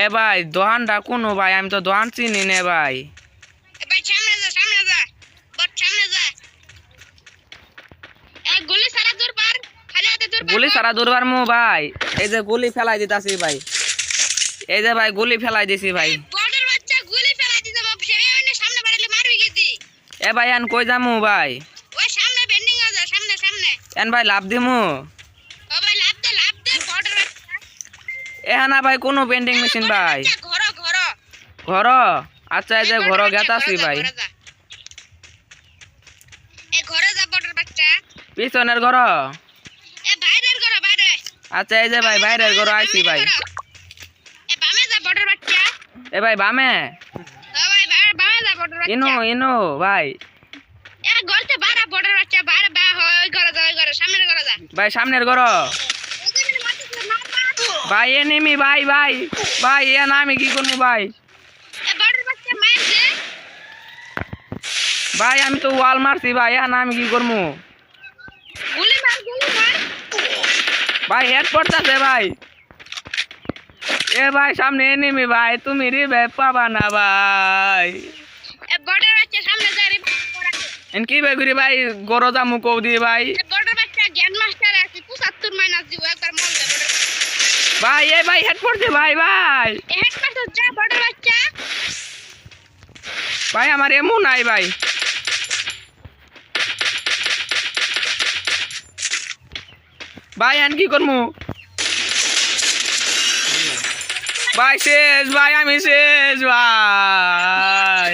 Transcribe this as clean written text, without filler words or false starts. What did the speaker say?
এ ভাই দোকানটা কোন ভাই? আমি তো দোকান চিনি নে ভাই। ভাই সামনে যা বট সামনে যা। গুলি সারা দূর পার, খালি হাতে দূর পার। গুলি সারা দূরবার মু ভাই। এই যে গুলি ফেলাই দিতাছি ভাই। এই যে ভাই গুলি ফেলাই দিছি ভাই। বটের বাচ্চা গুলি ফেলাই দিতে বাপ, সেখানে সামনে বাড়ালে মারবি গেছি। এ ভাই আন কই যামু ভাই? ওই সামনে বেন্ডিং আছে, সামনে সামনে। এন ভাই লাভ দিমু। ও ভাই লাভ দে বটের বাচ্চা। এ না ভাই কোন পেন্টিং মেশিন ভাই? ঘর ঘর ঘর। আচ্ছা এই যে ঘর গেতাছি ভাই। এ ঘরে যা বটের বাচ্চা। পিছনের ঘর। এ বাইরের ঘর বাইরে। আচ্ছা এই যে ভাই বাইরের ঘর আইছি ভাই। এ বামে যা বটের বাচ্চা। এ ভাই বামে। ও ভাই বামে যা বটের বাচ্চা। ইনো ভাই। এ গলতে বাড়া বটের বাচ্চা, বাইরে বা ওই ঘরে যা, ওই ঘরে সামনের ঘরে যা। ভাই সামনের ঘর। ভাই এনিমি ভাই ভাই ভাই এ না আমি কি করবো ভাই? এ বটের বাচ্চা মার দে। ভাই আমি তো ওয়াল মারছি ভাই, এ না আমি কি করবো? গুলি মার ভাই হেড পড়তাছে ভাই। এ ভাই সামনে এনিমি ভাই, তুমি রিভাইভ পাবা না ভাই। এ বটের বাচ্চা সামনে যা রে। এন কি ভাই গুরি ভাই গরজা মুকো দি ভাই। এ বটের বাচ্চা জ্ঞান মাস্টার আছে 75 মাইনাস দিব, একবার মন দে বটের। ভাই এ ভাই হেড পড়ছে ভাই ভাই। এ হেড মাস্টার যা বটের বাচ্চা। ভাই আমার এমন নাই ভাই। ভাই এন কি করমু? ভাই শেষ ভাই, আমি শেষ ভাই।